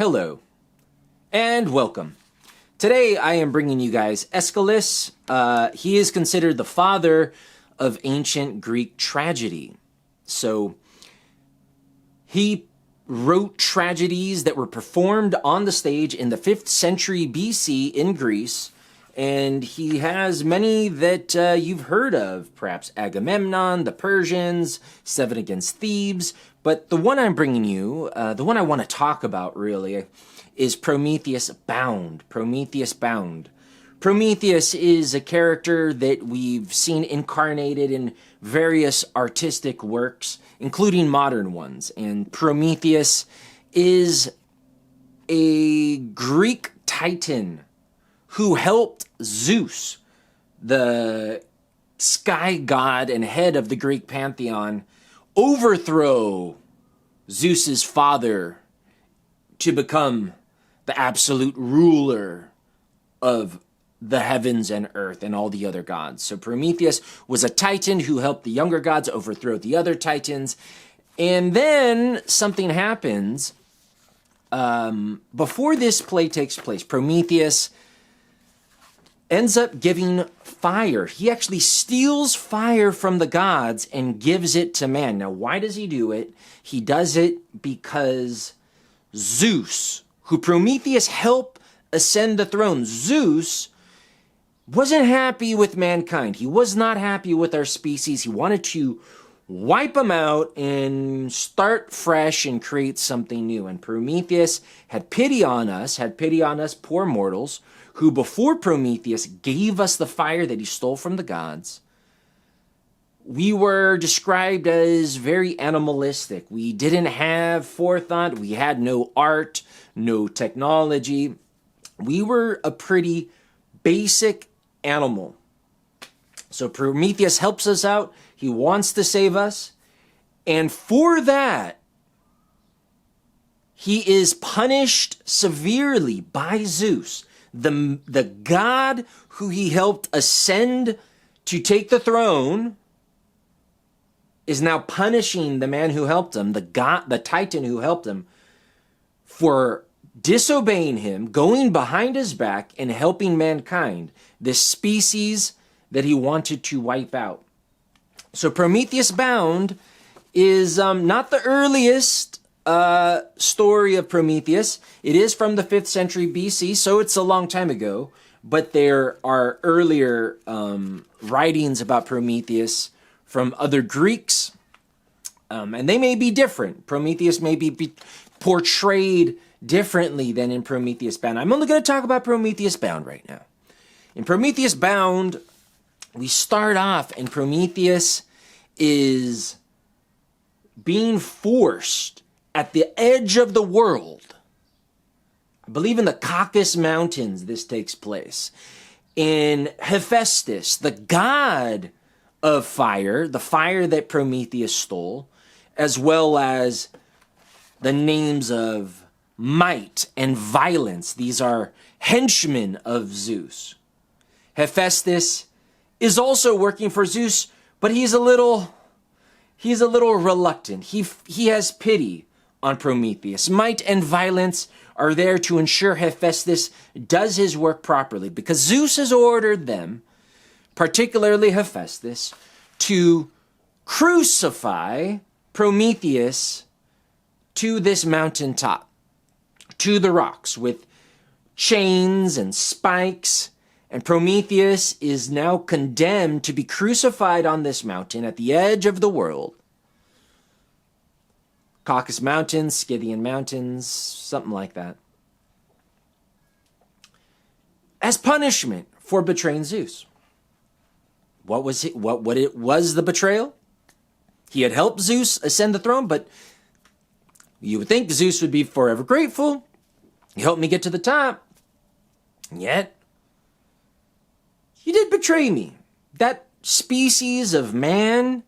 Hello, and welcome. Today I am bringing you guys Aeschylus. He is considered the father of ancient Greek tragedy. So he wrote tragedies that were performed on the stage in the 5th century BC in Greece, and he has many that you've heard of, perhaps Agamemnon, the Persians, Seven Against Thebes. But the one I'm bringing you, the one I want to talk about really, is Prometheus Bound. Prometheus Bound. Prometheus is a character that we've seen incarnated in various artistic works, including modern ones. And Prometheus is a Greek titan who helped Zeus, the sky god and head of the Greek pantheon, overthrow Zeus's father to become the absolute ruler of the heavens and earth and all the other gods. So Prometheus was a titan who helped the younger gods overthrow the other titans. And then something happens. Before this play takes place, Prometheus ends up giving fire. He actually steals fire from the gods and gives it to man. Now, why does he do it? He does it because Zeus, who Prometheus helped ascend the throne, Zeus wasn't happy with mankind. He was not happy with our species. He wanted to wipe them out and start fresh and create something new. And Prometheus had pity on us, poor mortals, who before Prometheus gave us the fire that he stole from the gods. We were described as very animalistic. We didn't have forethought. We had no art, no technology. We were a pretty basic animal. So Prometheus helps us out. He wants to save us. And for that, he is punished severely by Zeus, the god who he helped ascend to take the throne. Is now punishing the man who helped him, the titan who helped him, for disobeying him, going behind his back and helping mankind, this species that he wanted to wipe out. So Prometheus Bound is not the earliest story of Prometheus. It is from the 5th century BC, so it's a long time ago. But there are earlier writings about Prometheus from other Greeks, and they may be different. Prometheus may be portrayed differently than in Prometheus Bound. I'm only going to talk about Prometheus Bound right now. In Prometheus Bound, we start off and Prometheus is being forced at the edge of the world. I believe in the Caucasus Mountains this takes place. In Hephaestus, the god of fire, the fire that Prometheus stole, as well as the names of might and violence. These are henchmen of Zeus. Hephaestus is also working for Zeus, but he's a little reluctant. He has pity on Prometheus. Might and violence are there to ensure Hephaestus does his work properly, because Zeus has ordered them, particularly Hephaestus, to crucify Prometheus to this mountaintop, to the rocks, with chains and spikes. And Prometheus is now condemned to be crucified on this mountain at the edge of the world. Caucasus Mountains, Scythian Mountains, something like that. As punishment for betraying Zeus. What was it? What it was the betrayal? He had helped Zeus ascend the throne, but you would think Zeus would be forever grateful. He helped me get to the top. And yet, you did betray me. That species of man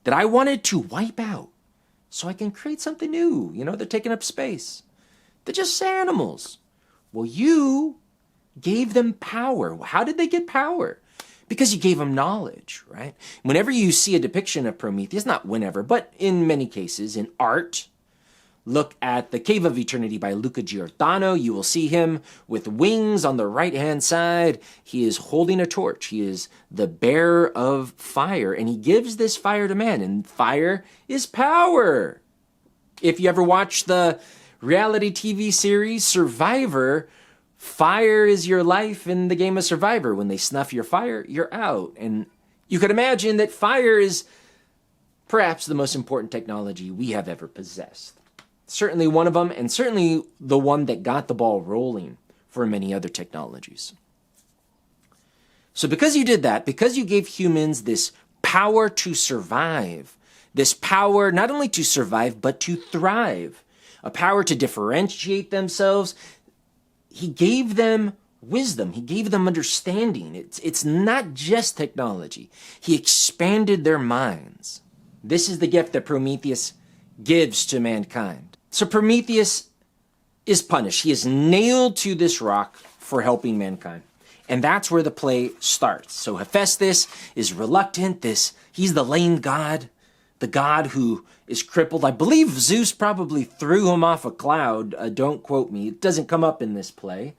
that I wanted to wipe out so I can create something new. You know, they're taking up space. They're just animals. Well, you gave them power. How did they get power? Because you gave them knowledge, right? Whenever you see a depiction of Prometheus, not whenever, but in many cases, in art, look at The Cave of Eternity by Luca Giordano, you will see him with wings on the right-hand side. He is holding a torch. He is the bearer of fire, and he gives this fire to man, and fire is power. If you ever watch the reality TV series Survivor, fire is your life in the game of Survivor. When they snuff your fire, you're out. And you could imagine that fire is perhaps the most important technology we have ever possessed. Certainly one of them, and certainly the one that got the ball rolling for many other technologies. So because you did that, because you gave humans this power to survive, this power not only to survive, but to thrive, a power to differentiate themselves, he gave them wisdom. He gave them understanding. It's not just technology. He expanded their minds. This is the gift that Prometheus gives to mankind. So Prometheus is punished. He is nailed to this rock for helping mankind. And that's where the play starts. So Hephaestus is reluctant. He's the lame god, the god who is crippled. I believe Zeus probably threw him off a cloud. Don't quote me. It doesn't come up in this play.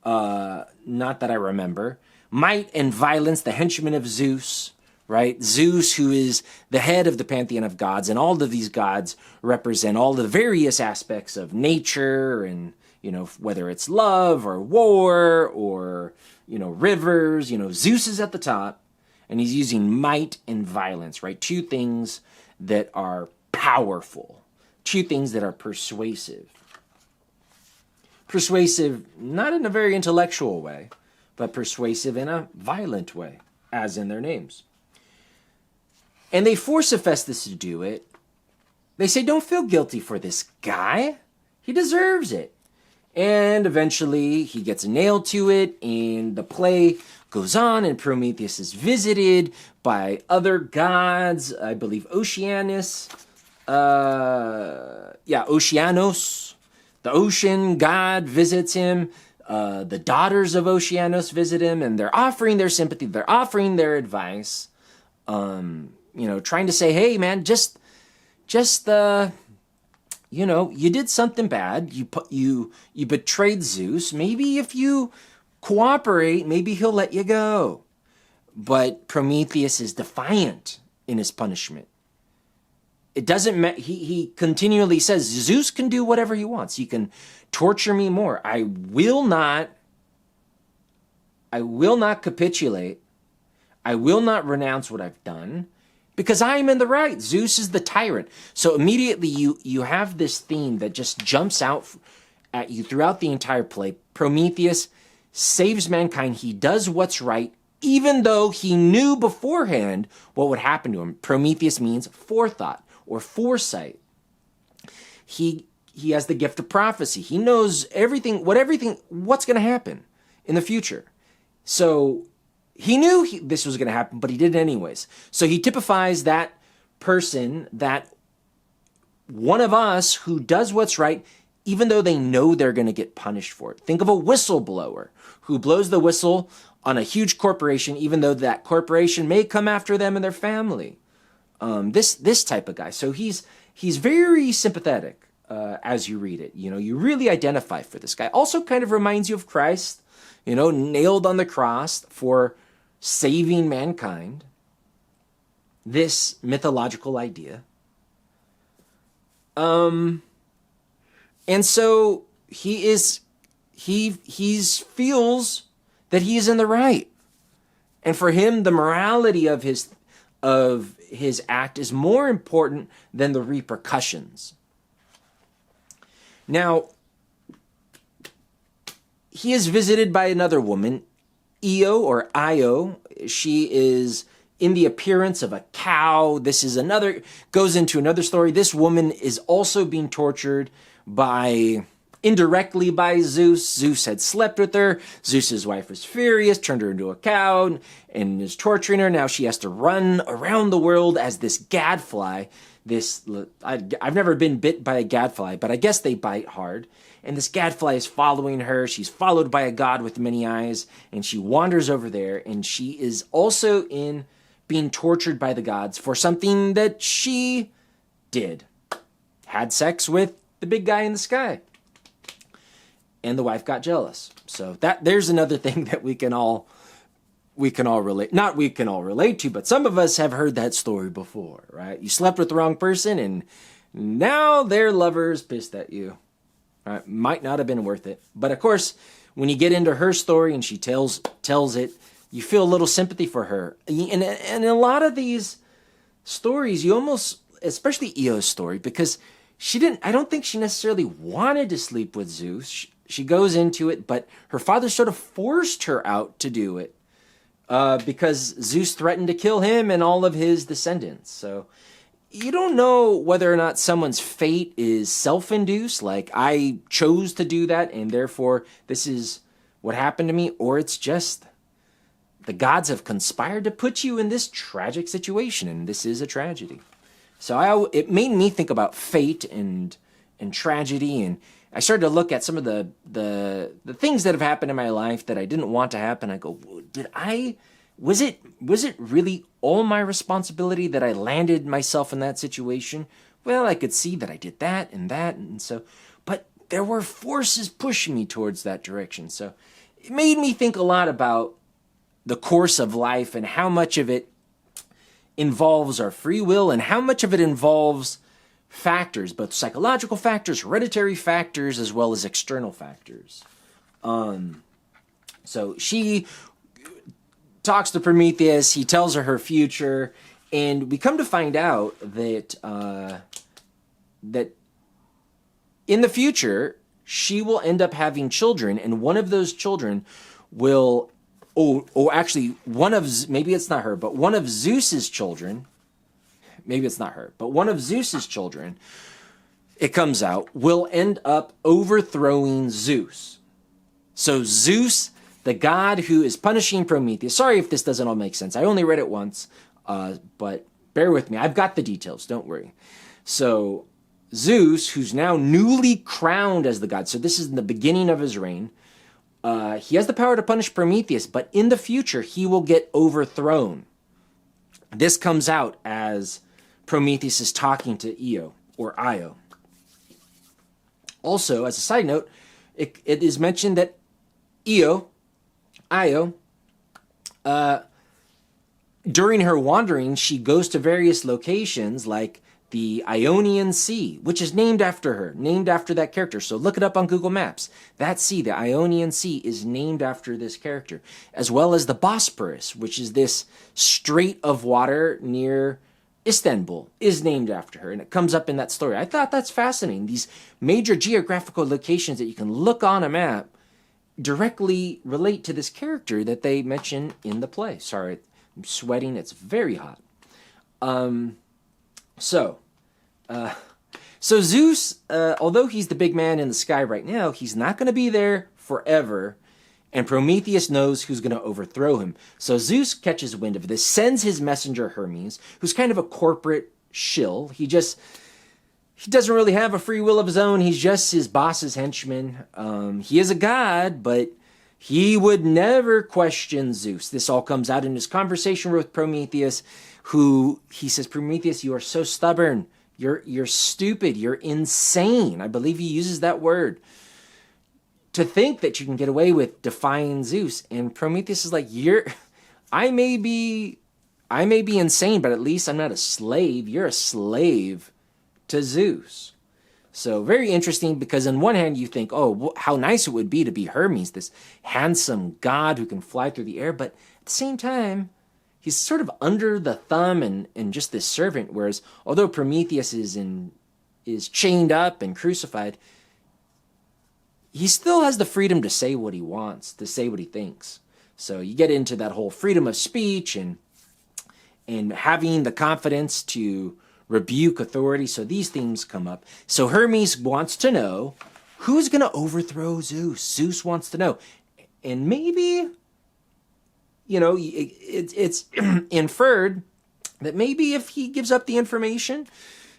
Not that I remember. Might and violence, the henchman of Zeus. Right? Zeus, who is the head of the pantheon of gods, and all of these gods represent all the various aspects of nature and, whether it's love or war or, rivers, Zeus is at the top, and he's using might and violence, right? Two things that are powerful, two things that are persuasive. Persuasive, not in a very intellectual way, but persuasive in a violent way, as in their names. And they force Hephaestus to do it. They say, don't feel guilty for this guy. He deserves it. And eventually he gets nailed to it, and the play goes on, and Prometheus is visited by other gods. I believe Oceanus. Oceanos. The ocean god visits him. The daughters of Oceanus visit him, and they're offering their sympathy. They're offering their advice. Trying to say, hey, man, you did something bad. You betrayed Zeus. Maybe if you cooperate, maybe he'll let you go. But Prometheus is defiant in his punishment. It doesn't matter. He continually says, Zeus can do whatever he wants. He can torture me more. I will not capitulate. I will not renounce what I've done, because I am in the right. Zeus is the tyrant. So immediately you have this theme that just jumps out at you throughout the entire play. Prometheus saves mankind. He does what's right, even though he knew beforehand what would happen to him. Prometheus means forethought or foresight. He has the gift of prophecy. He knows what's going to happen in the future. So he knew this was going to happen, but he did it anyways. So he typifies that person, that one of us who does what's right, even though they know they're going to get punished for it. Think of a whistleblower who blows the whistle on a huge corporation, even though that corporation may come after them and their family. This type of guy. So he's very sympathetic as you read it. You really identify for this guy. Also kind of reminds you of Christ, nailed on the cross for saving mankind, this mythological idea. And so he feels that he is in the right. And for him, the morality of his act is more important than the repercussions. Now, he is visited by another woman, Io. She is in the appearance of a cow. This is goes into another story. This woman is also being tortured indirectly by Zeus. Zeus had slept with her. Zeus's wife was furious, turned her into a cow, and is torturing her. Now she has to run around the world as this gadfly. I've never been bit by a gadfly, but I guess they bite hard. And this gadfly is following her. She's followed by a god with many eyes, and she wanders over there, and she is also being tortured by the gods for something that she did. Had sex with the big guy in the sky. And the wife got jealous. So there's another thing that we can all relate. Not we can all relate to, but some of us have heard that story before, right? You slept with the wrong person, and now their lover's pissed at you. Right? Might not have been worth it. But of course, when you get into her story and she tells it, you feel a little sympathy for her. And in a lot of these stories, you almost, especially Eo's story, because I don't think she necessarily wanted to sleep with Zeus. She goes into it, but her father sort of forced her out to do it because Zeus threatened to kill him and all of his descendants. So you don't know whether or not someone's fate is self-induced, like I chose to do that and therefore this is what happened to me, or it's just the gods have conspired to put you in this tragic situation, and this is a tragedy. So it made me think about fate and tragedy, and I started to look at some of the things that have happened in my life that I didn't want to happen. I go, was it really all my responsibility that I landed myself in that situation? Well, I could see that I did that, and so, but there were forces pushing me towards that direction. So it made me think a lot about the course of life and how much of it involves our free will and how much of it involves factors, both psychological factors, hereditary factors, as well as external factors. So she talks to Prometheus, he tells her future, and we come to find out that that in the future, she will end up having children, and one of those children will, actually, maybe it's not her, but one of Zeus's children, maybe it's not her, but one of Zeus's children, it comes out, will end up overthrowing Zeus. So Zeus, the god who is punishing Prometheus, sorry if this doesn't all make sense. I only read it once, but bear with me. I've got the details, don't worry. So Zeus, who's now newly crowned as the god, so this is in the beginning of his reign, he has the power to punish Prometheus, but in the future, he will get overthrown. This comes out as Prometheus is talking to Io, or Io. Also, as a side note, it is mentioned that Io, during her wanderings, she goes to various locations like the Ionian Sea, which is named after her, named after that character. So look it up on Google Maps. That sea, the Ionian Sea, is named after this character, as well as the Bosporus, which is this strait of water near Istanbul, is named after her, and it comes up in that story. I thought that's fascinating. These major geographical locations that you can look on a map directly relate to this character that they mention in the play. Sorry, I'm sweating. It's very hot. So Zeus, although he's the big man in the sky right now, he's not going to be there forever, and Prometheus knows who's going to overthrow him. So Zeus catches wind of this, sends his messenger Hermes, who's kind of a corporate shill. He doesn't really have a free will of his own. He's just his boss's henchman. He is a god, but he would never question Zeus. This all comes out in his conversation with Prometheus, who he says, Prometheus, you are so stubborn. You're stupid. You're insane. I believe he uses that word. To think that you can get away with defying Zeus. And Prometheus is like, I may be insane, but at least I'm not a slave. You're a slave to Zeus. So very interesting, because on one hand you think, oh, how nice it would be to be Hermes, this handsome god who can fly through the air. But at the same time, he's sort of under the thumb and just this servant, whereas although Prometheus is chained up and crucified, he still has the freedom to say what he wants, to say what he thinks. So you get into that whole freedom of speech and having the confidence to rebuke authority. So these themes come up. So Hermes wants to know who's going to overthrow Zeus. Zeus wants to know. And maybe, it's inferred that maybe if he gives up the information,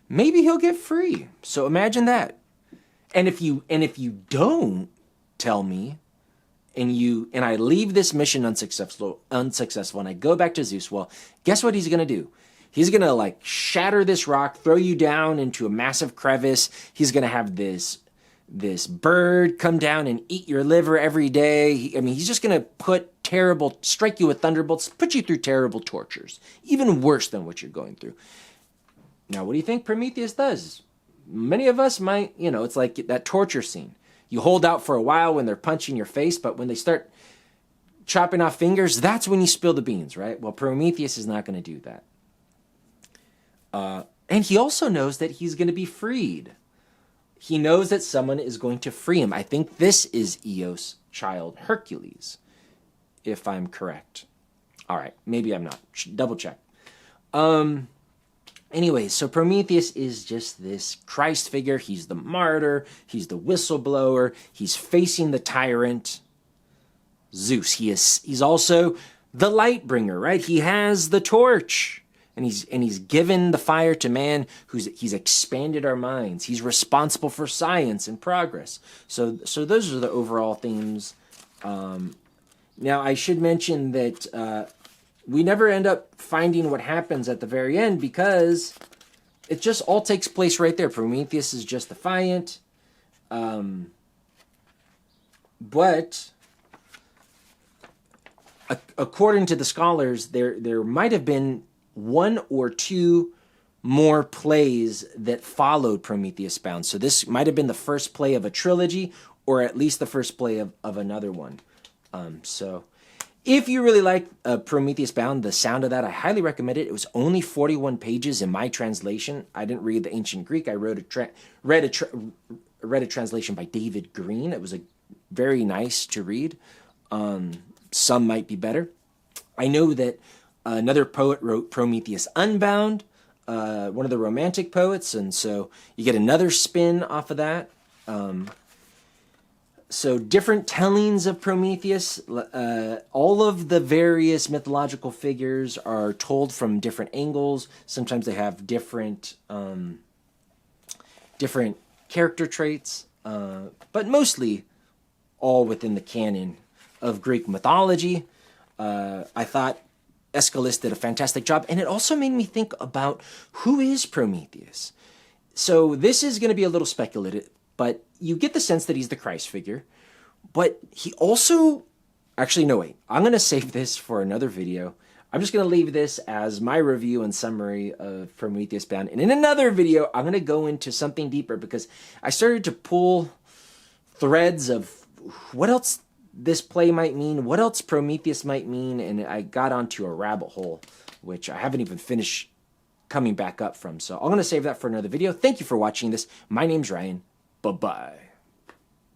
maybe he'll get free. So imagine that. And if you don't tell me, and I leave this mission unsuccessful, and I go back to Zeus, well, guess what he's going to do? He's going to like shatter this rock, throw you down into a massive crevice. He's going to have this bird come down and eat your liver every day. He's just going to strike you with thunderbolts, put you through terrible tortures, even worse than what you're going through. Now, what do you think Prometheus does? Many of us might, it's like that torture scene. You hold out for a while when they're punching your face, but when they start chopping off fingers, that's when you spill the beans, right? Well, Prometheus is not going to do that. And he also knows that he's going to be freed. He knows that someone is going to free him. I think this is Eos' child, Hercules, if I'm correct. All right, maybe I'm not. Double check. Anyway, so Prometheus is just this Christ figure. He's the martyr. He's the whistleblower. He's facing the tyrant, Zeus. He's also the light bringer, right? He has the torch, and he's given the fire to man. He's expanded our minds. He's responsible for science and progress. So those are the overall themes. Now I should mention that. We never end up finding what happens at the very end because it just all takes place right there. Prometheus is just defiant. But according to the scholars, there might have been one or two more plays that followed Prometheus Bound. So this might have been the first play of a trilogy, or at least the first play of another one. So if you really like Prometheus Bound, the sound of that, I highly recommend it. It was only 41 pages in my translation. I didn't read the ancient Greek. I read a translation by David Green. It was very nice to read. Some might be better. I know that another poet wrote Prometheus Unbound, one of the Romantic poets, and so you get another spin off of that. So different tellings of Prometheus, all of the various mythological figures are told from different angles. Sometimes they have different character traits, but mostly all within the canon of Greek mythology. I thought Aeschylus did a fantastic job, and it also made me think about who is Prometheus. So this is going to be a little speculative, but you get the sense that he's the Christ figure. But he also... Actually, no, wait. I'm going to save this for another video. I'm just going to leave this as my review and summary of Prometheus Bound. And in another video, I'm going to go into something deeper because I started to pull threads of what else this play might mean, what else Prometheus might mean, and I got onto a rabbit hole, which I haven't even finished coming back up from. So I'm going to save that for another video. Thank you for watching this. My name's Ryan. Bye-bye.